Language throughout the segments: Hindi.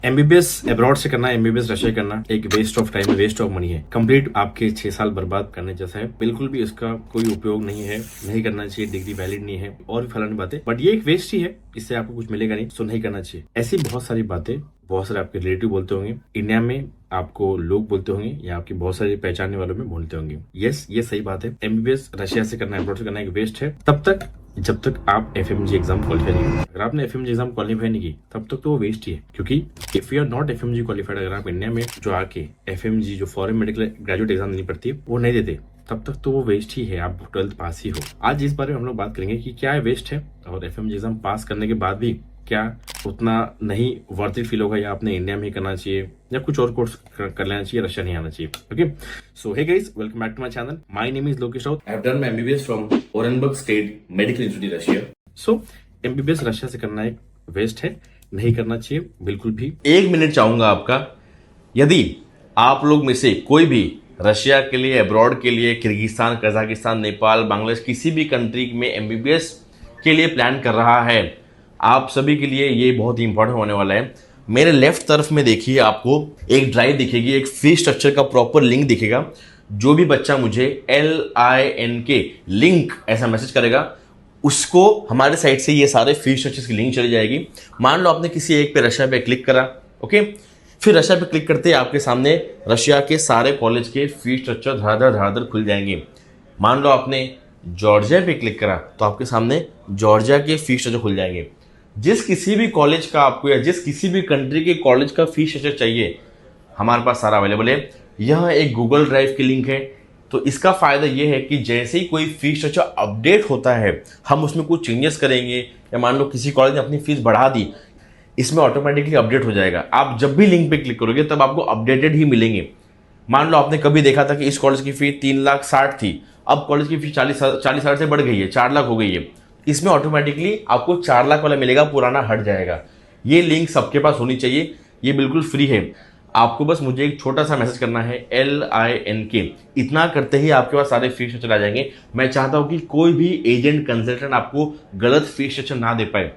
एमबीबीएस अब्रॉड से करना, एमबीबीएस रशिया करना एक वेस्ट ऑफ टाइम है, वेस्ट ऑफ मनी है। कंप्लीट आपके 6 साल बर्बाद करने जैसा है। बिल्कुल भी इसका कोई उपयोग नहीं है, नहीं करना चाहिए। डिग्री वैलिड नहीं है और भी फलानी बातें, बट ये एक वेस्ट ही है। इससे आपको कुछ मिलेगा नहीं, सो नहीं करना चाहिए। ऐसी बहुत सारी बातें बहुत सारे आपके रिलेटिव बोलते होंगे, इंडिया में आपको लोग बोलते होंगे या आपकी बहुत सारी पहचानने वालों में बोलते होंगे। यस, ये सही बात है। एमबीबीएस रशिया से करना, अब्रॉड से करना एक वेस्ट है तब तक जब तक आप एफएमजी एग्जाम क्वालिफाई नहीं हो। अगर आपने एफएमजी एग्जाम क्वालिफाई नहीं की तब तक तो वो वेस्ट ही है, क्योंकि if you are not FMG qualified, अगर आप इंडिया में जो आके एफएमजी जो फॉरेन मेडिकल ग्रेजुएट एग्जाम देनी पड़ती है वो नहीं देते, तब तक तो वो वेस्ट ही है। आप 12th पास ही हो। आज इस बारे में हम लोग बात करेंगे कि क्या है वेस्ट है और एफएमजी एग्जाम पास करने के बाद भी क्या उतना नहीं वर्थ इट फील होगा, या आपने इंडिया में ही करना चाहिए या कुछ और कोर्स कर लेना चाहिए, रशिया नहीं आना चाहिए। Okay, so hey guys, welcome back to my channel. My name is Lokesh Raut. I have done my MBBS from Orenburg state medical institute Russia. So MBBS Russia से करना एक वेस्ट है, नहीं करना चाहिए बिल्कुल भी। 1 मिनट चाहूंगा आपका। यदि आप लोग में से कोई भी रशिया के लिए, अब्रॉड के लिए, किर्गिस्तान, कजाकिस्तान, नेपाल, बांग्लादेश किसी भी कंट्री में एमबीबीएस के लिए प्लान कर रहा है, आप सभी के लिए ये बहुत ही इंपॉर्टेंट होने वाला है। मेरे लेफ्ट तरफ में देखिए, आपको एक ड्राइव दिखेगी, एक फी स्ट्रक्चर का प्रॉपर लिंक दिखेगा। जो भी बच्चा मुझे LINK लिंक ऐसा मैसेज करेगा, उसको हमारे साइड से ये सारे फी स्ट्रक्चर्स की लिंक चली जाएगी। मान लो आपने किसी एक पे रशिया पे क्लिक करा, ओके, फिर रशिया पे क्लिक करते ही आपके सामने रशिया के सारे कॉलेज के फी स्ट्रक्चर धड़ाधड़ खुल जाएंगे। मान लो आपने जॉर्जिया पे क्लिक करा तो आपके सामने जॉर्जिया के फी स्ट्रक्चर खुल जाएंगे। जिस किसी भी कॉलेज का आपको या जिस किसी भी कंट्री के कॉलेज का फी स्ट्रक्चर चाहिए, हमारे पास सारा अवेलेबल है। यह एक गूगल ड्राइव की लिंक है। तो इसका फायदा यह है कि जैसे ही कोई फी स्ट्रक्चर अपडेट होता है, हम उसमें कुछ चेंजेस करेंगे या मान लो किसी कॉलेज ने अपनी फीस बढ़ा दी, इसमें ऑटोमेटिकली अपडेट हो जाएगा। आप जब भी लिंक पे क्लिक करोगे तब आपको अपडेटेड ही मिलेंगे। मान लो आपने कभी देखा था कि इस कॉलेज की फी 3,60,000 थी, अब कॉलेज की फी 40,000 से बढ़ गई है, 4 लाख हो गई है। इसमें ऑटोमेटिकली आपको 4 लाख वाला मिलेगा, पुराना हट जाएगा। ये लिंक सबके पास होनी चाहिए, ये बिल्कुल फ्री है। आपको बस मुझे एक छोटा सा मैसेज करना है LINK, इतना करते ही आपके पास सारे फी स्ट्रक्चर आ जाएंगे। मैं चाहता हूं कि कोई भी एजेंट कंसल्टेंट आपको गलत फी स्ट्रक्चर ना दे पाए।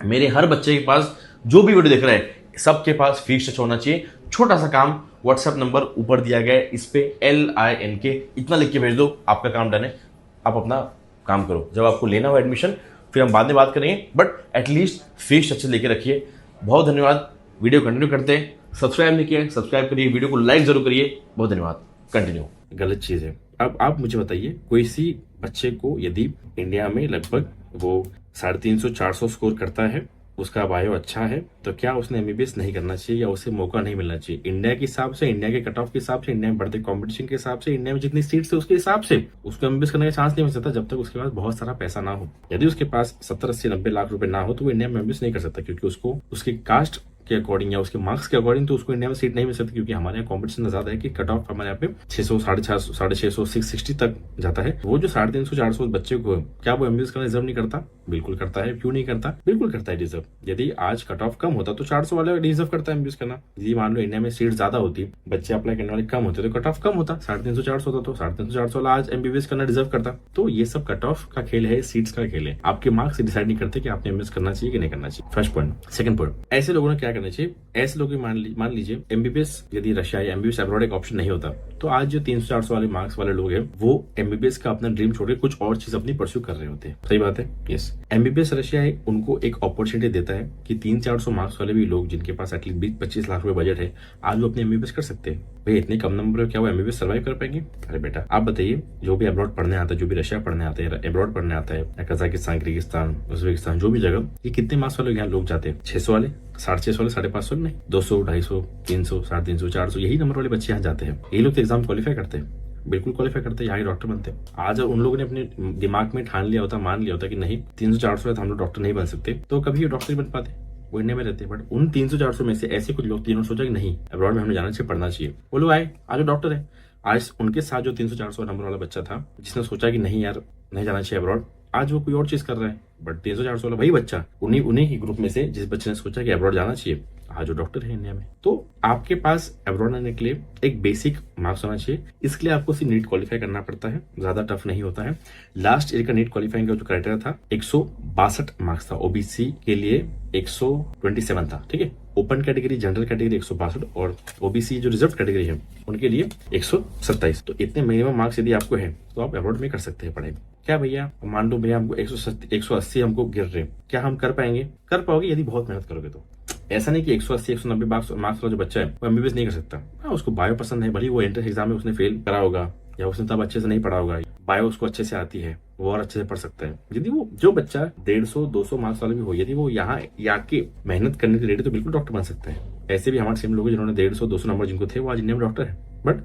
मेरे हर बच्चे के पास, जो भी वीडियो देख रहा है, सबके पास फी स्ट्रक्चर होना चाहिए। छोटा सा काम, व्हाट्सएप नंबर ऊपर दिया गया है, इस पे LINK इतना लिख के भेज दो, आपका काम डन है। आप अपना काम करो। जब आपको लेना हो एडमिशन, फिर हम बाद में बात करेंगे, बट एटलीस्ट फी स्ट्रक्चर लेके रखिए। बहुत धन्यवाद। वीडियो कंटिन्यू करते हैं। सब्सक्राइब नहीं किया, सब्सक्राइब करिए, वीडियो को लाइक जरूर करिए। बहुत धन्यवाद। कंटिन्यू। गलत चीज है। अब आप मुझे बताइए, कोई सी बच्चे को यदि इंडिया में लगभग वो 350-400 स्कोर करता है, उसका बायो अच्छा है, तो क्या उसने एमबीबीएस नहीं करना चाहिए या उसे मौका नहीं मिलना चाहिए? इंडिया के हिसाब से, इंडिया के कट ऑफ के हिसाब से, इंडिया में बढ़ते कंपटीशन के हिसाब से, इंडिया में जितनी सीट्स है उसके हिसाब से उसको एमबीबीएस करने का चांस नहीं मिल सकता जब तक उसके पास बहुत सारा पैसा ना हो। यदि उसके पास 70-80-90 लाख रुपए ना हो तो वो इंडिया में एमबीबीएस नहीं कर सकता, क्योंकि उसको उसकी कास्ट के अकॉर्डिंग या उसके मार्क्स के अकॉर्डिंग तो उसको इंडिया में सीट नहीं मिल सकती, क्योंकि हमारे यहाँ कॉम्पिटिशन ज्यादा है कि कट ऑफ हमारे यहाँ पे 600, 650, 650, 660 तक जाता है। वो जो 350-400 बच्चे को, क्या वो एमबीबीएस करना डिजर्व नहीं करता? बिल्कुल करता है। क्यों नहीं करता? बिल्कुल करता है डिजर्व। यदि आज कट ऑफ कम होता तो 400 वाले डिजर्व करता है एमबीबीएस करना। यदि मान लो इंडिया में सीट ज्यादा होती, बच्चे अप्लाई करने वाले कम होते, तो कट ऑफ कम होता, 350-400 होता, तो 350-400 वाला आज एमबीबीएस करना डिजर्व करता। तो ये सब कट ऑफ का खेल है, सीट्स का खेल है। आपके मार्क्स डिसाइड नहीं करते कि आपने एमबीबीएस करना चाहिए कि नहीं करना चाहिए। First point. सेकंड पॉइंट, ऐसे लोगों ने क्या करना चाहिए? ऐसे लोग मान लीजिए एमबीबीएस यदि रशिया या एमबीबीएस अब्रॉड एक ऑप्शन नहीं होता, तो आज जो 300-400 वाले मार्क्स वाले लोग हैं, वो एमबीबीएस का अपना ड्रीम छोड़ के कुछ और चीज अपनी परस्यू कर रहे होते हैं। सही बात है। यस, एमबीबीएस रशिया उनको एक अपॉर्चुनिटी देता है कि 300-400 मार्क्स वाले भी लोग जिनके पास एटलीस्ट 20-25 लाख रुपए बजट है, आज वो अपने एमबीबीएस कर सकते हैं। भाई इतने कम नंबर में क्या वो एमबीबीएस सर्वाइव कर पाएंगे? अरे बेटा, आप बताइए, जो भी अब्रॉड पढ़ने आता है, जो भी रशिया पढ़ने आता है, अब्रॉड पढ़ने आता है, या कजाकिस्तान, किर्गिस्तान, उज्बेकिस्तान, जो भी जगह, ये कितने मार्क्स वाले यहाँ लोग जाते हैं? 600 वाले, 650 वाले, 550 नहीं, 200, 250, 300, 350, 400, यही नंबर वाले बच्चे यहाँ जाते हैं। ये लोग तो एग्जाम क्वालिफाई करते हैं, बिल्कुल क्वालिफाई करते हैं, यहाँ डॉक्टर बनते हैं। आज उन लोगों ने अपने दिमाग में ठान लिया होता, मान लिया होता कि नहीं 300-400 है तो हम लोग डॉक्टर नहीं बन सकते, तो कभी ये डॉक्टर नहीं बन पाते, वो इंडिया में रहते हैं। बट उन 300-400 में से ऐसे कुछ लोग तीनों सोचा कि नहीं, अब्रॉड में हमें जाना चाहिए, पढ़ना चाहिए। वो लोग आए, आज डॉक्टर है। आज उनके साथ जो 300-400 नंबर वाला बच्चा था, जिसने सोचा कि नहीं यार नहीं जाना चाहिए अब्रॉड, आज वो कोई और चीज कर रहा है। बट 300-400 वाला वही बच्चा, उन्हीं ही ग्रुप में से जिस बच्चे ने सोचा कि अब्रॉड जाना चाहिए, आज वो डॉक्टर है इंडिया में। तो आपके पास अब्रॉड आने के लिए एक बेसिक मार्क्स होना चाहिए। इसके लिए आपको सिर्फ नीट क्वालिफाई करना पड़ता है, ज्यादा टफ नहीं होता है। लास्ट ईयर का नीट क्वालिफाइंग का जो क्राइटेरिया था 162 मार्क्स था, ओबीसी के लिए 127 था, ठीक है। ओपन कैटेगरी, जनरल कैटेगरी 162 और ओबीसी जो रिजर्व कैटेगरी है उनके लिए 127। तो इतने मिनिमम मार्क्स यदि आपको है तो आप अब्रॉड में कर सकते हैं पढ़ाई। क्या भैया, मान लो भैया हमको 180 हमको गिर रहे, क्या हम कर पाएंगे? कर पाओगे यदि बहुत मेहनत करोगे तो। ऐसा नहीं कि 180 190 मार्क्स वाला जो बच्चा है वो एमबीबीएस नहीं कर सकता। हाँ, उसको बायो पसंद है, भले वो एंट्रेंस एग्जाम में उसने फेल करा होगा या उसने तब अच्छे से नहीं पढ़ा होगा, बायो उसको अच्छे से आती है, वो और अच्छे से पढ़ सकता है। यदि वो जो बच्चा 150-200 मार्क्स वाला भी हो, यदि वो यहाँ आके मेहनत करने के रेडी तो बिल्कुल डॉक्टर बन सकता है। ऐसे भी हमारे सेम लोग जिन्होंने 150-200 नंबर जिनको थे वो आज इंडिया में डॉक्टर है। बट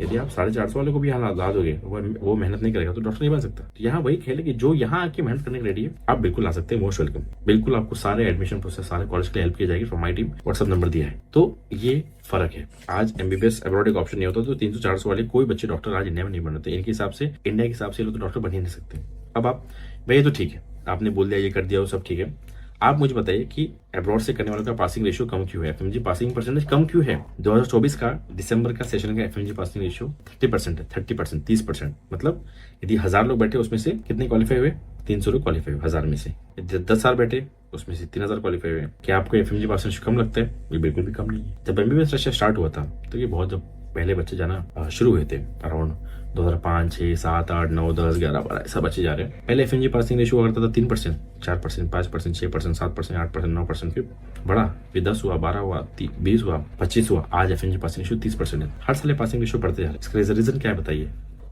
यदि आप 450 वाले को भी यहाँ ला दोगे, वो मेहनत नहीं करेगा तो डॉक्टर नहीं बन सकता। तो यहाँ वही खेल है कि जो यहाँ आके मेहनत करने के रेडी है आप बिल्कुल ला सकते हैं। Most welcome. बिल्कुल आपको सारे एडमिशन प्रोसेस, सारे कॉलेज के लिए हेल्प की जाएगी from my team. WhatsApp number दिया है। तो ये फर्क है। आज एमबीबीएस अब्रॉड एक ऑप्शन नहीं होता तो 300-400 वाले कोई बच्चे डॉक्टर आज इंडिया में नहीं बनते। इनके हिसाब से, इंडिया के हिसाब से लोग तो डॉक्टर बन ही नहीं सकते। अब आप भैया तो ठीक है, आपने बोल दिया, ये कर दिया, वो सब ठीक है। आप मुझे बताइए कि अब्रॉड से करने वालों का पासिंग रेशियो कम क्यों है, एफएमजी पासिंग परसेंटेज कम क्यों है? 2024 का दिसंबर का सेशन का एफएमजी पासिंग रेशियो 30% है। 30%, 30%। मतलब यदि 1000 लोग बैठे उसमें से कितने क्वालिफाई हुए? 300 लोग क्वालिफाई हुए 1000 में से। 10,000 बैठे उसमें से 3000 क्वालिफाई हुए। क्या आपको एफएमजी पासिंग रेशियो कम लगता है? ये बिल्कुल भी कम नहीं है। जब एमबीबीएस रशिया स्टार्ट हुआ था तो ये बहुत, जब पहले बच्चे जाना शुरू हुए थे अराउंड 2005, 6, 7, 8, 9, 10, 11, 12 ऐसा बच्चे जा रहे हैं। पहले एफएमजी पासिंग रेशियो हुआ करता था 3%, 4%, 5%, 6%, 7%, 8%, 9%, फिर बढ़ा, फिर 10 हुआ, 12 हुआ, 20 हुआ, 25 हुआ। आज एफएमजी पासिंग रेशियो 30% है। हर साल पासिंग रेशियो बढ़ते जा रहे हैं। इसका रीजन क्या है बताइए?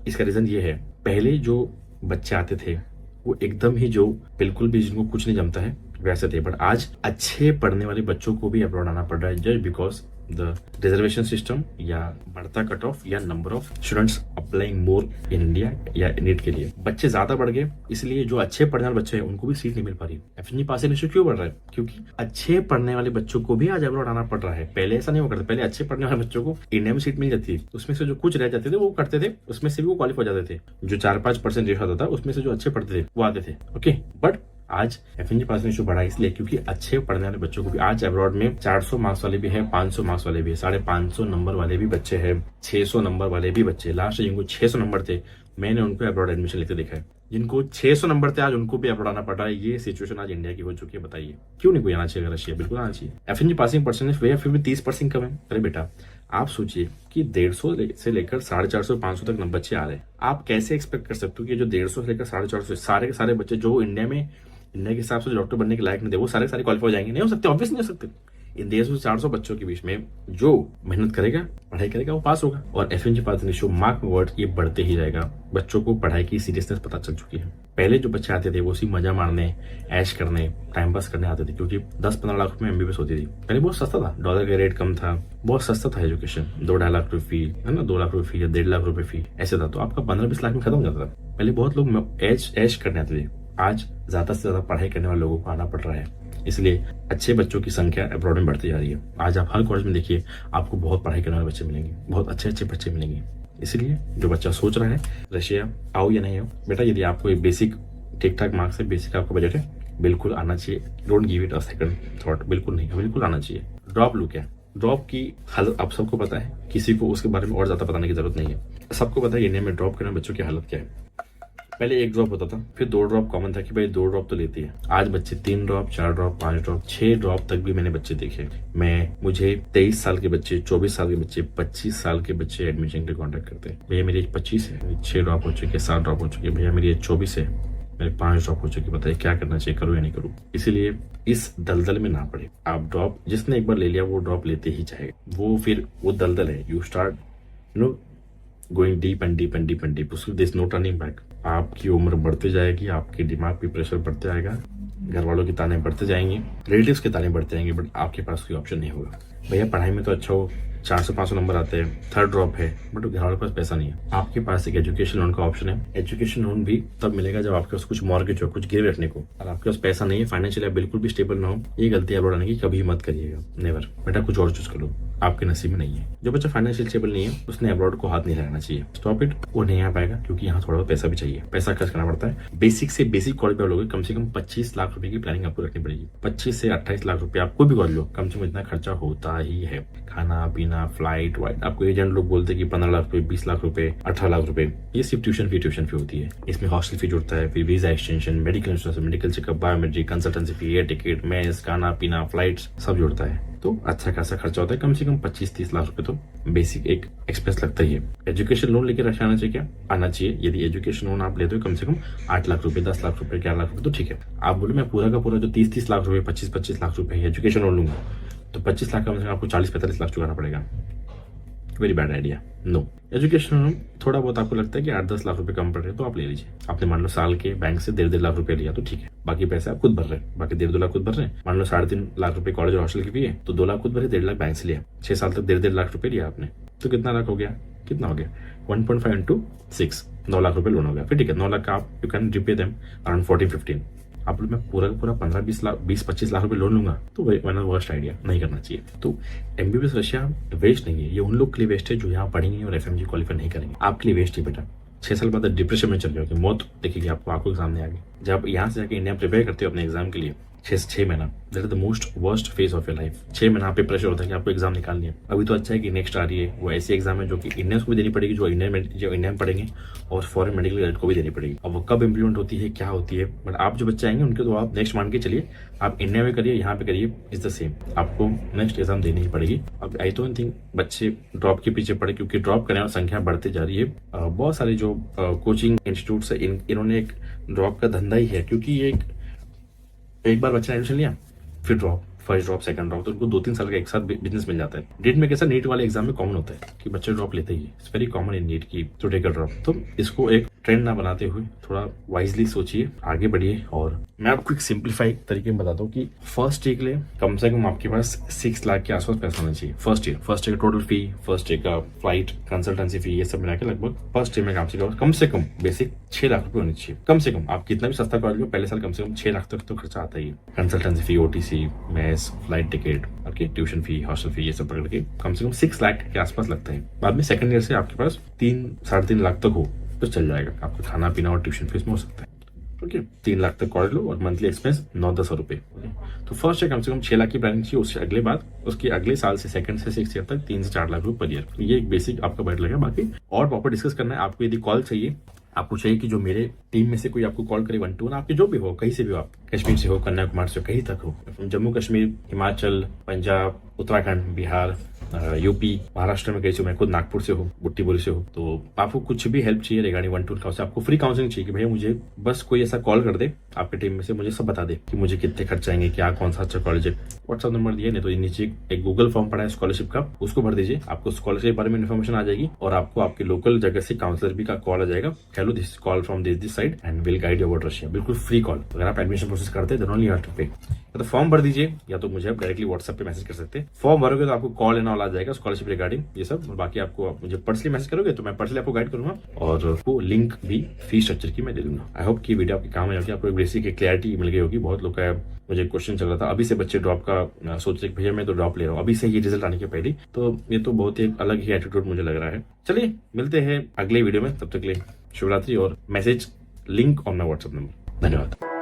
इसका रीजन ये है, पहले जो बच्चे आते थे वो एकदम ही जो बिल्कुल भी जिनको कुछ नहीं जमता है वैसे थे। बट आज अच्छे पढ़ने वाले बच्चों को भी अब्रॉड आना पड़ रहा है just because the reservation system या बढ़ता कट ऑफ या number of students applying more in India या नीट के लिए। बच्चे ज्यादा बढ़ गए, इसलिए जो अच्छे पढ़ने वाले बच्चे हैं उनको भी सीट नहीं मिल पा रही। एफएमजी पासिंग रेशियो क्यों बढ़ रहा है? क्योंकि अच्छे पढ़ने वाले बच्चों को भी आज अब्रॉड आना पड़ रहा है। पहले ऐसा नहीं हुआ करता। पहले अच्छे पढ़ने वाले बच्चों को इंडिया में सीट मिल जाती थी, उसमें से जो कुछ रह जाते थे वो करते थे, उसमें से भी वो क्वालिफाई हो जाते थे। जो 4-5% रेशियो आता था उसमें से जो अच्छे पढ़ते थे वो आते थे। ओके, बट आज एफएमजी पासिंग रेशियो बढ़ा इसलिए क्योंकि अच्छे पढ़ने वाले बच्चों को भी आज अब्रॉड में 400 मार्क्स वाले भी है, 500 मार्क्स वाले भी है, 550 नंबर वाले भी बच्चे हैं, 600 नंबर वाले भी बच्चे। लास्ट जिनको 600 नंबर थे मैंने उनको अब्रॉड एडमिशन लेते देखा है। जिनको 600 नंबर थे आज उनको भी अब्रॉड आना पड़ रहा है। ये सिचुएशन आज इंडिया की हो चुकी है। बताइए क्यों नहीं कोई आना चाहिए? रशिया बिल्कुल आना चाहिए। एफएमजी पासिंग परसेंटेज भैया फिर भी 30% कम है। अरे बेटा, आप सोचिए कि 150 से लेकर 450, 500 तक बच्चे आ रहे हैं। आप कैसे एक्सपेक्ट कर सकते हो कि जो 150 से लेकर 450 सारे के सारे बच्चे जो इंडिया के हिसाब से डॉक्टर बनने के लायक नहीं थे वो सारे क्वालिफाई हो जाएंगे? नहीं हो सकते, ऑब्वियस नहीं हो सकते। इन 150 से 400 बच्चों के बीच में जो मेहनत करेगा, पढ़ाई करेगा, वो पास होगा। और FMG passing ratio mark word ये बढ़ते ही जाएगा। बच्चों को पढ़ाई की सीरियसनेस पता चल चुकी है। पहले जो बच्चे आते थे वो उसी मजा मारने, ऐश करने, टाइम पास करने आते थे क्योंकि 10-15 लाख रुपए एमबीबीएस होती थी। पहले बहुत सस्ता था, डॉलर का रेट कम था, बहुत सस्ता था एजुकेशन। 2-2.5 लाख रुपए फी है ना, 2 लाख रुपए फी या 1.5 लाख रुपए फी ऐसे था। तो आपका 15-20 लाख में खत्म हो जाता था। पहले बहुत लोग ऐश करने आते थे। आज ज्यादा से ज्यादा पढ़ाई करने वाले लोगों को आना पड़ रहा है, इसलिए अच्छे बच्चों की संख्या अब्रॉड में बढ़ती जा रही है। आज आप हर कॉलेज में देखिए आपको बहुत पढ़ाई करने वाले बच्चे मिलेंगे, बहुत अच्छे बच्चे मिलेंगे। इसलिए जो बच्चा सोच रहा है रशिया आओ या नहीं आओ, बेटा यदि आपको एक बेसिक ठीक ठाक मार्क्स है, बेसिक आपका बजट है, बिल्कुल आना चाहिए। Don't give it a second thought. बिल्कुल नहीं, बिल्कुल आना चाहिए। ड्रॉप लो क्या? ड्रॉप की हालत आप सबको पता है, किसी को उसके बारे में और ज्यादा बताने की जरूरत नहीं है। सबको पता है इंडिया में ड्रॉप करने बच्चों की हालत क्या है। पहले 1 ड्रॉप होता था, फिर 2 ड्रॉप कॉमन था कि भाई 2 ड्रॉप तो लेती है। आज बच्चे 3 ड्रॉप, 4 ड्रॉप, 5 ड्रॉप, 6 ड्रॉप तक भी मैंने बच्चे देखे। मुझे 23 साल के बच्चे, 24 साल के बच्चे, 25 साल के बच्चे एडमिशन के लिए कॉन्टेक्ट करते हैं। भैया मेरी एज 25 है, 6 ड्रॉप हो चुके, 7 ड्रॉप हो चुके। भैया मेरी एज 24 है, मेरे 5 ड्रॉप हो चुके। बताइए क्या करना चाहिए, करूँ या नहीं करूँ? इसीलिए इस दलदल में ना पड़े आप। ड्रॉप जिसने एक बार ले लिया वो ड्रॉप लेते ही जाएगा। वो फिर वो दलदल है। You start going deep and deep and deep and deep. उसमें there is no turning back. आपकी उम्र बढ़ते जाएगी, आपके दिमाग पे प्रेशर बढ़ते आएगा, घर वालों के ताने बढ़ते जाएंगे, रिलेटिव्स के ताने बढ़ते जाएंगे, बट आपके पास कोई ऑप्शन नहीं होगा। भैया पढ़ाई में तो अच्छा हो, 400-500 नंबर आते हैं, 3rd ड्रॉप है, बट घर वालों के पास पैसा नहीं है। आपके पास एक एजुकेशन लोन का ऑप्शन है। एजुकेशन लोन भी तब मिलेगा जब आपके पास कुछ मॉर्गेज हो, कुछ गिरवे रखने को। और आपके पास पैसा नहीं है, फाइनेंशियली बिल्कुल भी स्टेबल ना हो, ये गलती अब्रॉड आने की कभी मत करिएगा। नेवर। बेटा कुछ और चूज करो, आपके नसीब में नहीं है। जो बच्चा फाइनेंशियल स्टेबल नहीं है उसने अब्रॉड को हाथ नहीं लगाना चाहिए। Stop it. वो नहीं आ पाएगा क्योंकि यहाँ थोड़ा बहुत पैसा भी चाहिए, पैसा खर्च करना पड़ता है। बेसिक से बेसिक कॉलेज पे लोगे कम से कम 25 लाख रुपए की प्लानिंग आपको रखनी पड़ेगी। 25 से 28 लाख रुपए आप कोई भी कॉलेज लो, कम से कम इतना खर्चा होता ही है। खाना पीना पीना, फ्लाइट वाइट, आपको एजेंट लोग बोलते हैं कि 15 लाख रुपए, 20 लाख रुपए, 18 लाख रुपए, ये सिर्फ ट्यूशन फी होती है। इसमें हॉस्टल फी जुड़ता है, फिर visa extension, medical insurance, medical checkup, biometric, consultancy fee, air ticket, mess, खाना पीना, फ्लाइट्स सब जुड़ता है। तो अच्छा खासा खर्चा होता है, कम से कम 25-30 लाख रुपए तो बेसिक एक एक्सपेंस लगता ही है। एजुकेशन लोन लेकर रखना आना चाहिए, क्या आना चाहिए? यदि एजुकेशन लोन आप लेते हो कम से कम 8 लाख रुपए, 10 लाख रुपए, 11 लाख रुपए तो ठीक है। आप बोलो मैं पूरा का पूरा जो 30-30 लाख रुपए, 25-25 लाख रुपए एजुकेशन लोन लूंगा तो 25 लाख का कम से कम आपको 40-45 लाख चुकाना पड़ेगा। Very bad idea, no. Education loan थोड़ा बहुत आपको लगता है कि 8-10 लाख रुपए कम पड़ रहे हैं तो आप ले लीजिए। आपने मान लो साल के बैंक से 1.5 लाख रुपए लिया तो ठीक है, बाकी पैसे आप खुद भर रहे हैं, बाकी 1.5-2 लाख खुद भर रहे हैं। मान लो 3.5 लाख रुपए कॉलेज और हॉस्टल की फी है तो 2 लाख खुद भरे, 1.5 लाख बैंक से लिया, 6 साल तक 1.5 लाख रुपए लिया आपने तो कितना लाख हो गया? कितना हो गया? 1.5 into 6, 9 लाख रुपए लोन हो गया। फिर ठीक है, 9 लाख का आप you can repay them around 14-15। आप मैं पूरा 15-20 लाख, 20-25 लाख रुपए लोन लूंगा तो वन वर्स्ट आइडिया, नहीं करना चाहिए। तो एमबीबीएस रशिया वेस्ट नहीं है, ये उन लोग के लिए वेस्ट है जो यहाँ पढ़ेंगे और एफएमजी क्वालिफाई नहीं करेंगे। आपके लिए वेस्ट है बेटा। 6 साल बाद डिप्रेशन में चल जाओगे, मौत देखेगी आपको आंखों के सामने आगे। जब आप यहाँ से जाकर इंडिया प्रिपेयर करते हो अपने एग्जाम के लिए 6 महीना, that is the most worst phase of your life. 6 महीना पे प्रेशर होता है कि आपको एग्जाम निकालनी है। अभी तो अच्छा है कि नेक्स्ट आ रही है वो ऐसी एग्जाम है जो कि इंडियंस को भी देनी पड़ेगी, जो इंडिया में पढ़ेंगे, और फॉरेन मेडिकल ग्रेजुएट को भी देनी पड़ेगी। अब वो कब इम्प्लीमेंट होती है, क्या होती है, बट आप जो बच्चे आएंगे उनके तो आप नेक्स्ट मान के चलिए, आप इंडिया में करिए, यहाँ पे करिए, इज द सेम। आपको नेक्स्ट एग्जाम देनी ही पड़ेगी। अब आई डोंट थिंक बच्चे ड्रॉप के पीछे पड़े, क्योंकि ड्रॉप करने वाली संख्या बढ़ती जा रही है। बहुत सारे जो कोचिंग इंस्टीट्यूट है इन्होंने एक ड्रॉप का धंधा ही है, क्योंकि ये एक बार बच्चे ने एडमिशन लिया फिर drop, first drop, second drop, तो उनको 2-3 साल का एक साथ बिजनेस मिल जाता है। नीट में कैसा, नीट वाले एग्जाम में कॉमन होता है कि बच्चे ड्रॉप लेते ही, it's very common in NEET की टू टेक अ ड्रॉप। तो इसको एक ट्रेंड ना बनाते हुए थोड़ा वाइजली सोचिए, आगे बढ़िए। और मैं आपको एक सिंप्लीफाई तरीके में बताता हूँ कि फर्स्ट ईयर के लिए कम से कम आपके पास 6 लाख के आसपास पैसा होना चाहिए। फर्स्ट ईयर का टोटल फी, फर्स्ट ईयर का फ्लाइट, कंसल्टेंसी फी, ये सब मिला के लगभग फर्स्ट ईयर में कम से कम बेसिक 6 लाख रुपए होने चाहिए। कम से कम आप कितना भी सस्ता कॉलेज लो, पहले साल कम से कम 6 लाख तक तो खर्चा आता ही है। कंसल्टेंसी फी, ओटीसी, मेस, फ्लाइट टिकट, आपकी ट्यूशन फी, हॉस्टल फी, ये सब पकड़ के कम से कम 6 लाख के आसपास लगता है। बाद में सेकंड ईयर से आपके पास 3-3.5 लाख तक हो तो चल जाएगा, आपको खाना पीना और ट्यूशन फीस में हो सकता है। ओके, 3 लाख तक कॉलेज लो और मंथली एक्सपेंस 9-10 रुपए। तो फर्स्ट ईयर कम से कम 6 लाख की प्लानिंग चाहिए। उससे अगले बात, उसके अगले साल से सेकंड से 6 ईयर तक 3 से 4 लाख रुपए पर ईयर। ये एक बेसिक आपका बजट लगेगा। बाकी और प्रॉपर डिस्कस करना है आपको, यदि कॉल चाहिए, आपको चाहिए कि जो मेरे टीम में से कोई आपको कॉल करे 1-2, आपके जो भी हो, कहीं से भी हो, आप कश्मीर से हो, कन्याकुमारी से, कहीं तक हो, जम्मू कश्मीर, हिमाचल, पंजाब, उत्तराखंड, बिहार, यूपी, महाराष्ट्र में कहीं से, मैं खुद नागपुर से हूँ, बुट्टीबोरी से हूँ, तो आपको कुछ भी हेल्प चाहिए रिगार्डिंग 1-2 का, आपको फ्री काउंसलिंग चाहिए कि भैया मुझे बस कोई ऐसा कॉल कर दे आपके टीम में से, मुझे सब बता दे कि मुझे कितने खर्च आएंगे, क्या कौन सा अच्छा कॉलेज है। व्हाट्सअप नंबर दिया, नहीं तो नीचे एक गूगल फॉर्म पड़ा है स्कॉलरशिप का, उसको भर दीजिए, आपको स्कॉलरशिप के बारे में इन्फॉर्मेशन आ जाएगी और आपको आपके लोकल जगह से काउंसलर भी का कॉल आ जाएगा, hello this call from this side and will guide you about Russia. बिल्कुल फ्री कॉल। अगर आप एडमिशन प्रोसेस करते हैं then only you have to pay. तो फॉर्म भर दीजिए, या तो मुझे आप डायरेक्टली व्हाट्सएप पे मैसेज कर सकते हैं। फॉर्म भरोगे तो आपको कॉल एंड ऑल आ जाएगा स्कॉलरशिप रिगार्डिंग ये सब, और बाकी आपको मुझे पर्सनली मैसेज करोगे तो मैं पर्सनली आपको गाइड करूंगा और आपको लिंक भी फी स्ट्रक्चर की मैं दे दूंगा। आई होप कि वीडियो आपके काम में होगी, आपको एक बेसिक क्लैरिटी मिल गई होगी। बहुत लोग का मुझे क्वेश्चन चल रहा था, अभी से बच्चे ड्रॉप का सोच रहे भैया मैं तो ड्रॉप ले रहा हूँ अभी से ही रिजल्ट आने के पहले, तो ये तो बहुत ही अलग ही एटीट्यूड मुझे लग रहा है। चलिए मिलते हैं अगले वीडियो में, तब तक के लिए शुभ रात्रि और message link on my WhatsApp number. धन्यवाद।